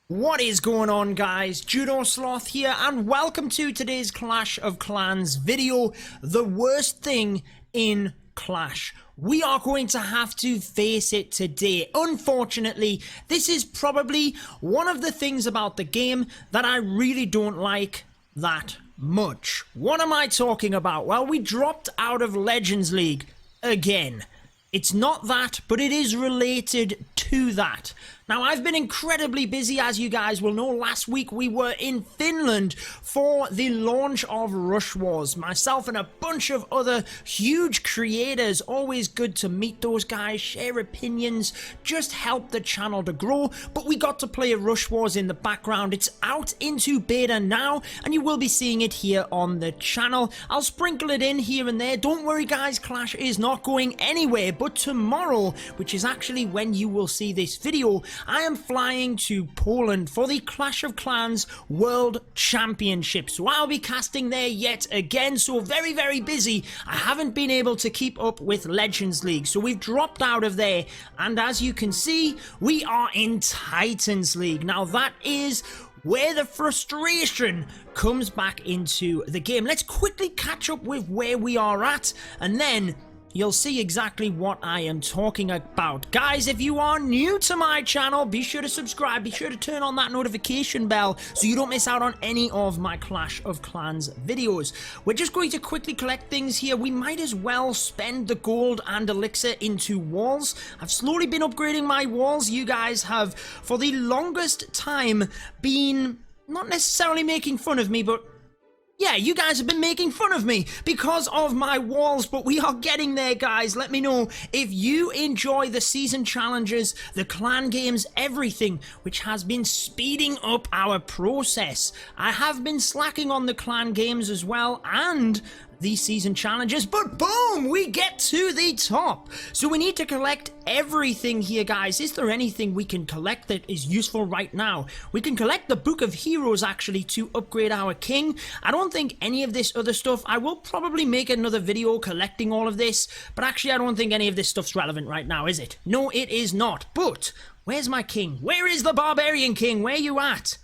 What is going on, guys? Judo Sloth here, and welcome to today's Clash of Clans video. The worst thing in Clash. We are going to have to face it today. Unfortunately, this is probably one of the things about the game that I really don't like that much. What am I talking about? Well, we dropped out of Legends League again. It's not that, but it is related to that. Now, I've been incredibly busy, as you guys will know. Last week, we were in Finland for the launch of Rush Wars. Myself and a bunch of other huge creators. Always good to meet those guys, share opinions, just help the channel to grow. But we got to play Rush Wars in the background. It's out into beta now, and you will be seeing it here on the channel. I'll sprinkle it in here and there. Don't worry, guys, Clash is not going anywhere. But tomorrow, which is actually when you will see this video, I am flying to Poland for the Clash of Clans World Championship. So I'll be casting there yet again. So very, very busy. I haven't been able to keep up with Legends League. So we've dropped out of there. And as you can see, we are in Titans League. Now that is where the frustration comes back into the game. Let's quickly catch up with where we are at, and then you'll see exactly what I am talking about. Guys, if you are new to my channel, be sure to subscribe, be sure to turn on that notification bell so you don't miss out on any of my Clash of Clans videos. We're just going to quickly collect things here. We might as well spend the gold and elixir into walls. I've slowly been upgrading my walls. You guys have, for the longest time, been not necessarily making fun of me, but yeah, you guys have been making fun of me because of my walls, but we are getting there, guys. Let me know if you enjoy the season challenges, the clan games, everything, which has been speeding up our process. I have been slacking on the clan games as well, and these season challenges, but boom, we get to the top. So we need to collect everything here, guys. Is there anything we can collect that is useful right now? We can collect the Book of Heroes, actually, to upgrade our king. I don't think any of this other stuff, I will probably make another video collecting all of this, but actually I don't think any of this stuff's relevant right now, is it? No, it is not. But where's my king? Where is the Barbarian King? Where you at?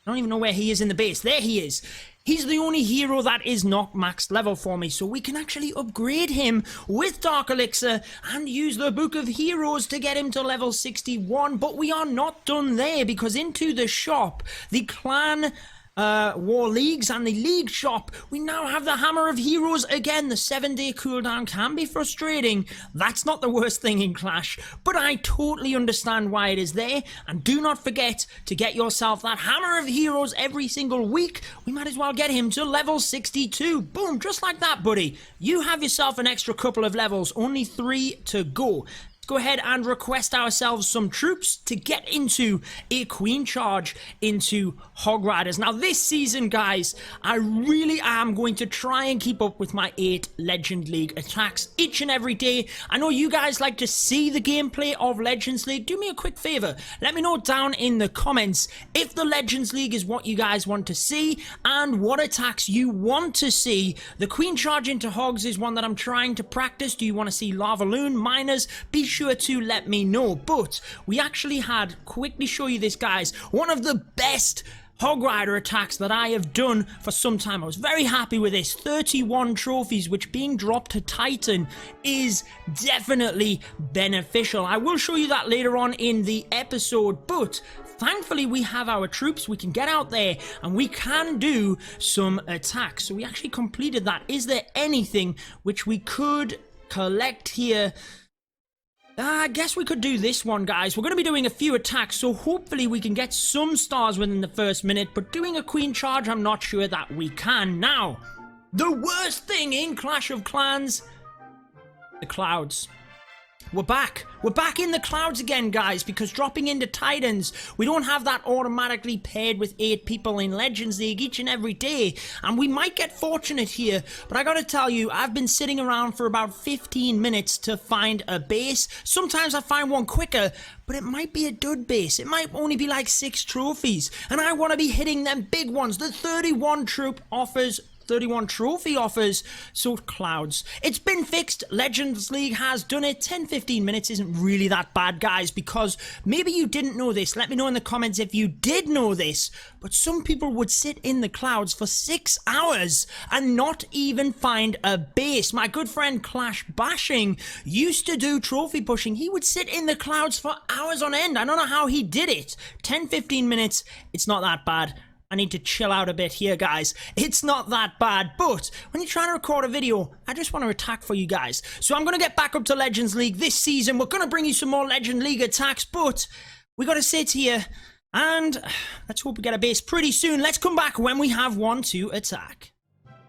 I don't even know where he is in the base. There he is. He's the only hero that is not maxed level for me, so we can actually upgrade him with Dark Elixir and use the Book of Heroes to get him to level 61. But we are not done there, because into the shop, the clan war leagues and the league shop, we now have the Hammer of Heroes again. The 7-day cooldown can be frustrating. That's not the worst thing in Clash, but I totally understand why it is there. And do not forget to get yourself that Hammer of Heroes every single week. We might as well get him to level 62. Boom, just like that, buddy. You have yourself an extra couple of levels, only 3 to go. Go ahead and request ourselves some troops to get into a queen charge into Hog Riders. Now this season, guys, I really am going to try and keep up with my 8 Legend League attacks each and every day. I know you guys like to see the gameplay of Legends League. Do me a quick favor. Let me know down in the comments if the Legends League is what you guys want to see and what attacks you want to see. The queen charge into hogs is one that I'm trying to practice. Do you want to see Lava Loon, miners? Be sure to let me know. But we actually had, quickly show you this, guys, one of the best Hog Rider attacks that I have done for some time. I was very happy with this. 31 trophies, which being dropped to Titan is definitely beneficial. I will show you that later on in the episode, but thankfully we have our troops. We can get out there and we can do some attacks. So we actually completed that. Is there anything which we could collect here? I guess we could do this one, guys. We're going to be doing a few attacks, so hopefully we can get some stars within the first minute, but doing a queen charge, I'm not sure that we can. Now, the worst thing in Clash of Clans, the clouds. We're back. We're back in the clouds again, guys, because dropping into Titans, we don't have that automatically paired with 8 people in Legends League each and every day. And we might get fortunate here, but I gotta tell you, I've been sitting around for about 15 minutes to find a base. Sometimes I find one quicker, but it might be a dud base. It might only be like 6 trophies. And I want to be hitting them big ones. The 31 troop offers 31 trophy offers. So clouds, it's been fixed. Legends League has done it. 10-15 minutes isn't really that bad, guys, because maybe you didn't know this. Let me know in the comments if you did know this, but some people would sit in the clouds for 6 hours and not even find a base. My good friend Clash Bashing used to do trophy pushing. He would sit in the clouds for hours on end. I don't know how he did it. 10-15 minutes, it's not that bad. I need to chill out a bit here, guys. It's not that bad, but when you're trying to record a video, I just want to attack for you guys. So I'm going to get back up to Legends League this season. We're going to bring you some more Legend League attacks, but we got to sit here and let's hope we get a base pretty soon. Let's come back when we have one to attack.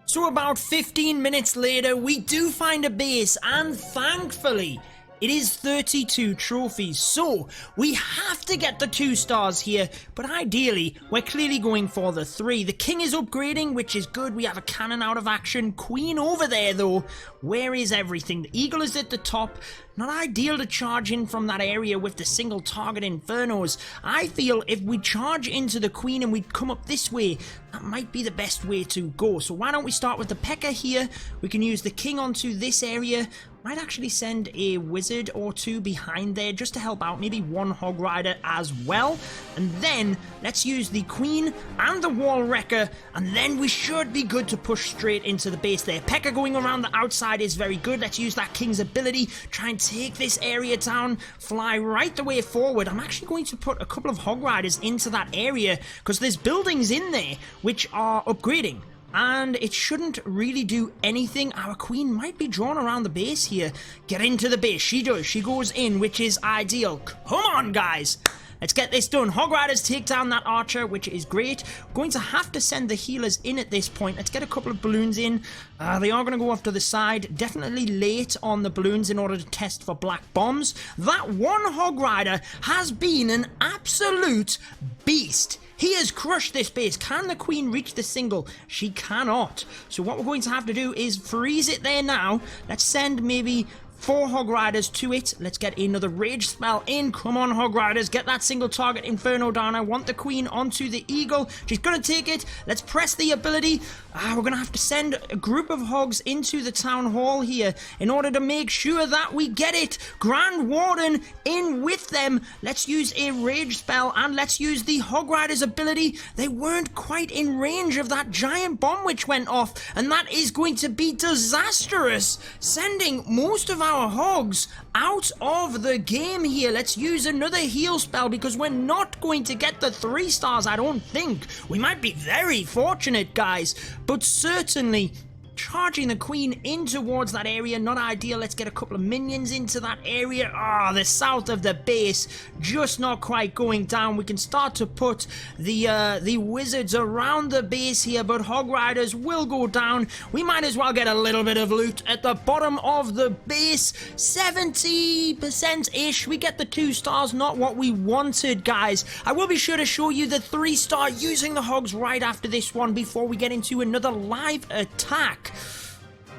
So about 15 minutes later, we do find a base, and thankfully, it is 32 trophies, so we have to get the 2 stars here, but ideally, we're clearly going for the 3. The king is upgrading, which is good. We have a cannon out of action. Queen over there, though. Where is everything? The eagle is at the top. Not ideal to charge in from that area with the single target infernos. I feel if we charge into the queen and we come up this way, that might be the best way to go. So why don't we start with the P.E.K.K.A here? We can use the king onto this area. Might actually send a wizard or 2 behind there just to help out, maybe 1 hog rider as well. And then let's use the queen and the wall wrecker, and then we should be good to push straight into the base there. P.E.K.K.A going around the outside is very good. Let's use that king's ability, try and take this area down, fly right the way forward. I'm actually going to put a couple of hog riders into that area because there's buildings in there which are upgrading. And it shouldn't really do anything. Our queen might be drawn around the base here. Get into the base. She does. She goes in, which is ideal. Come on, guys. Let's get this done. Hog Riders take down that archer, which is great. Going to have to send the healers in at this point. Let's get a couple of balloons in. They are going to go off to the side. Definitely late on the balloons in order to test for black bombs. That one Hog Rider has been an absolute beast. He has crushed this base. Can the queen reach the single? She cannot. So what we're going to have to do is freeze it there now. Let's send maybe 4 hog riders to it. Let's get another rage spell in. Come on, hog riders. Get that single target inferno down. I want the queen onto the eagle. She's going to take it. Let's press the ability. We're going to have to send a group of hogs into the town hall here in order to make sure that we get it. Grand Warden in with them. Let's use a rage spell and let's use the hog riders ability. They weren't quite in range of that giant bomb which went off, and that is going to be disastrous, sending most of our hogs out of the game here. Let's use another heal spell because we're not going to get the 3 stars, I don't think. We might be very fortunate, guys, but certainly charging the queen in towards that area, not ideal. Let's get a couple of minions into that area. The south of the base, just not quite going down. We can start to put the wizards around the base here, but hog riders will go down. We might as well get a little bit of loot at the bottom of the base. 70%-ish. We get the 2 stars, not what we wanted, guys. I will be sure to show you the 3-star using the hogs right after this one before we get into another live attack.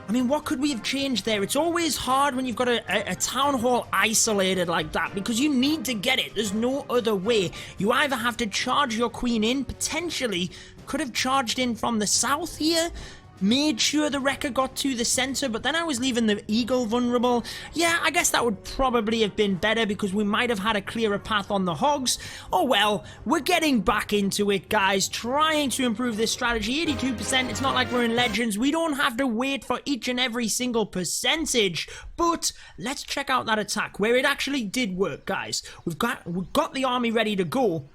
I mean, what could we have changed there? It's always hard when you've got a town hall isolated like that because you need to get it. There's no other way. You either have to charge your queen in, potentially could have charged in from the south here, made sure the wrecker got to the center, but then I was leaving the eagle vulnerable. Yeah, I guess that would probably have been better because we might have had a clearer path on the hogs. Oh well, we're getting back into it, guys, trying to improve this strategy. 82%, it's not like we're in Legends. We don't have to wait for each and every single percentage, but let's check out that attack where it actually did work, guys. We've got the army ready to go.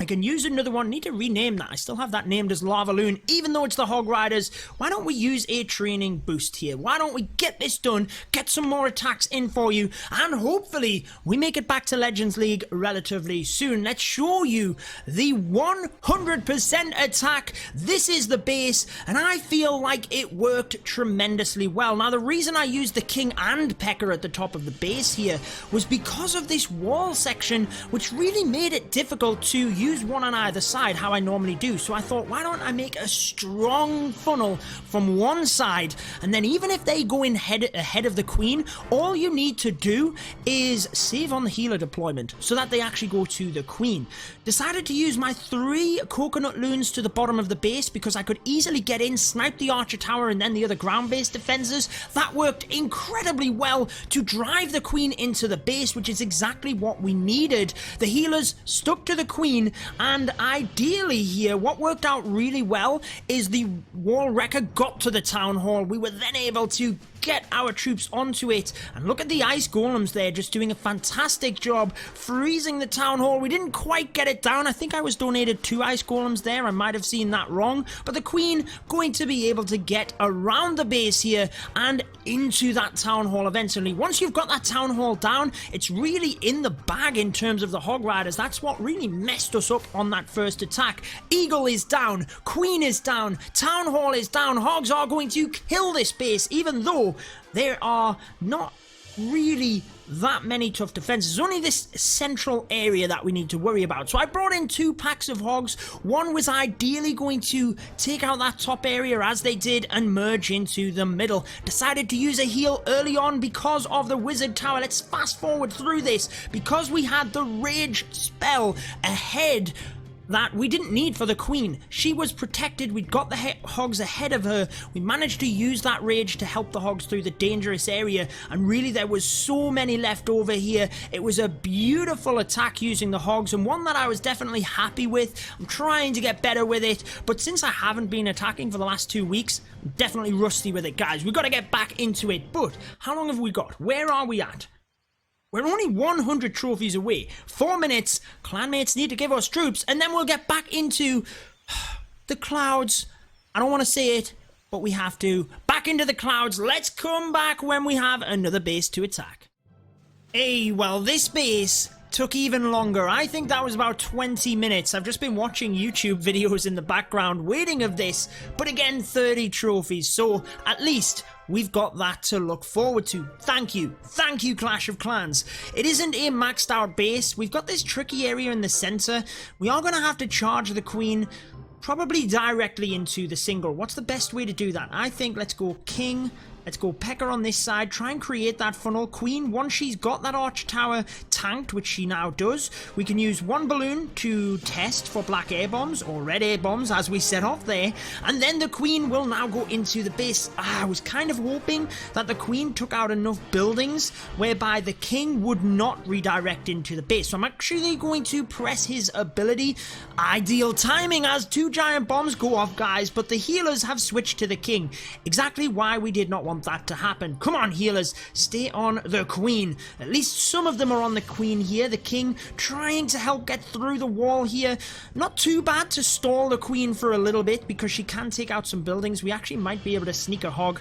I can use another one. Need to rename that. I still have that named as Lava Loon, even though it's the Hog Riders. Why don't we use a training boost here? Why don't we get this done, get some more attacks in for you, and hopefully we make it back to Legends League relatively soon. Let's show you the 100% attack. This is the base, and I feel like it worked tremendously well. Now, the reason I used the King and P.E.K.K.A at the top of the base here was because of this wall section, which really made it difficult to use one on either side how I normally do. So I thought, why don't I make a strong funnel from one side, and then even if they go in ahead of the queen, all you need to do is save on the healer deployment so that they actually go to the queen. Decided to use my 3 coconut loons to the bottom of the base because I could easily get in, snipe the archer tower and then the other ground-based defenses. That worked incredibly well to drive the queen into the base, which is exactly what we needed. The healers stuck to the queen, and ideally here, what worked out really well is the wall wrecker got to the town hall. We were then able to get our troops onto it, and look at the ice golems there just doing a fantastic job freezing the town hall. We didn't quite get it down. I think I was donated 2 ice golems there. I might have seen that wrong, but the queen going to be able to get around the base here and into that town hall eventually. Once you've got that town hall down, it's really in the bag in terms of the hog riders. That's what really messed us up on that first attack. Eagle is down, queen is down, town hall is down. Hogs are going to kill this base, even though there are not really that many tough defenses. Only this central area that we need to worry about. So I brought in 2 packs of hogs. One was ideally going to take out that top area as they did and merge into the middle. Decided to use a heal early on because of the wizard tower. Let's fast forward through this. Because we had the rage spell ahead that we didn't need for the queen. She was protected. We'd got the hogs ahead of her. We managed to use that rage to help the hogs through the dangerous area, and really there was so many left over here. It was a beautiful attack using the hogs, and one that I was definitely happy with. I'm trying to get better with it, but since I haven't been attacking for the last 2 weeks, I'm definitely rusty with it, guys. We've got to get back into it. But how long have we got? Where are we at? We're only 100 trophies away. 4 minutes. Clanmates need to give us troops, and then we'll get back into the clouds. I don't want to say it, but we have to. Back into the clouds. Let's come back when we have another base to attack. Hey, well, this base took even longer. I think that was about 20 minutes. I've just been watching YouTube videos in the background waiting of this, but again, 30 trophies. So at least we've got that to look forward to. Thank you, Clash of Clans. It isn't a maxed out base. We've got this tricky area in the center. We are going to have to charge the queen probably directly into the single. What's the best way to do that? I think let's go king. Let's go Pecker on this side, try and create that funnel. Queen, once she's got that arch tower tanked, which she now does, we can use 1 balloon to test for black air bombs, or red air bombs as we set off there, and then the queen will now go into the base. I was kind of hoping that the queen took out enough buildings whereby the king would not redirect into the base. So I'm actually going to press his ability. Ideal timing as 2 giant bombs go off, guys, but the healers have switched to the king. Exactly why we did not want that to happen. Come on, healers, stay on the queen. At least some of them are on the queen here. The king trying to help get through the wall here. Not too bad to stall the queen for a little bit because she can take out some buildings. We actually might be able to sneak a hog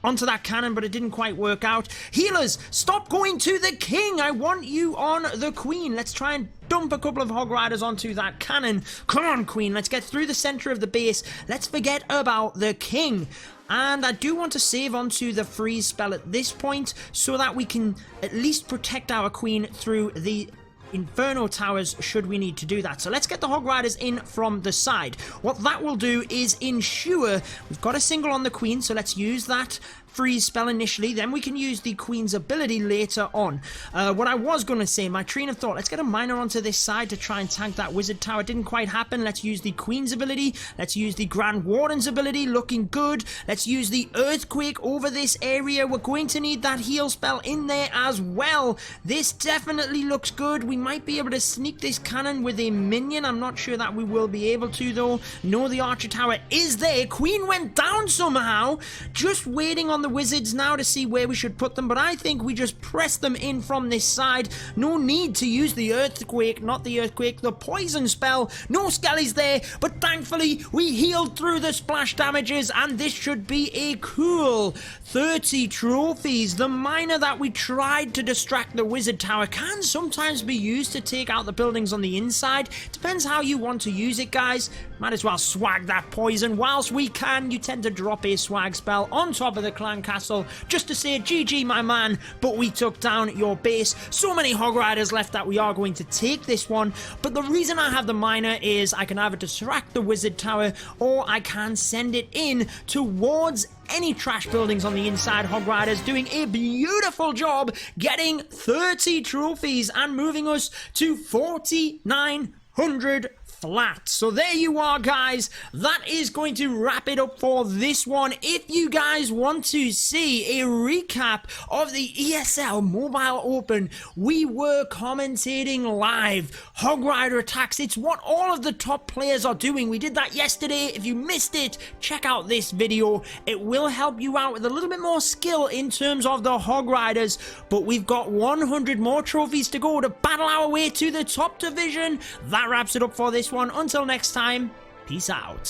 onto that cannon, but it didn't quite work out. Healers, stop going to the king. I want you on the queen. Let's try and dump a couple of hog riders onto that cannon. Come on, queen. Let's get through the center of the base. Let's forget about the king. And I do want to save onto the freeze spell at this point so that we can at least protect our queen through the Inferno towers should we need to do that. So let's get the hog riders in from the side. What that will do is ensure we've got a single on the queen, so let's use that freeze spell initially, then we can use the queen's ability later on. What I was going to say, my train of thought, let's get a miner onto this side to try and tank that wizard tower. Didn't quite happen. Let's use the queen's ability. Let's use the Grand Warden's ability. Looking good. Let's use the earthquake over this area. We're going to need that heal spell in there as well. This definitely looks good. We might be able to sneak this cannon with a minion. I'm not sure that we will be able to though. No, the archer tower is there. Queen went down somehow. Just waiting on the wizards now to see where we should put them, but I think we just press them in from this side. No need to use the earthquake, not the earthquake, the poison spell. No skellies there, but thankfully we healed through the splash damages, and this should be a cool 30 trophies. The miner that we tried to distract the wizard tower can sometimes be used to take out the buildings on the inside. Depends how you want to use it, guys. Might as well swag that poison whilst we can. You tend to drop a swag spell on top of the cloud clan castle just to say GG my man, but we took down your base. So many hog riders left that we are going to take this one, but the reason I have the miner is I can either distract the wizard tower or I can send it in towards any trash buildings on the inside. Hog riders doing a beautiful job getting 30 trophies and moving us to 4,900 flat. So there you are, guys. That is going to wrap it up for this one. If you guys want to see a recap of the ESL Mobile Open, we were commentating live hog rider attacks. It's what all of the top players are doing. We did that yesterday. If you missed it, check out this video. It will help you out with a little bit more skill in terms of the hog riders, but we've got 100 more trophies to go to battle our way to the top division. That wraps it up for this one. Until next time, peace out.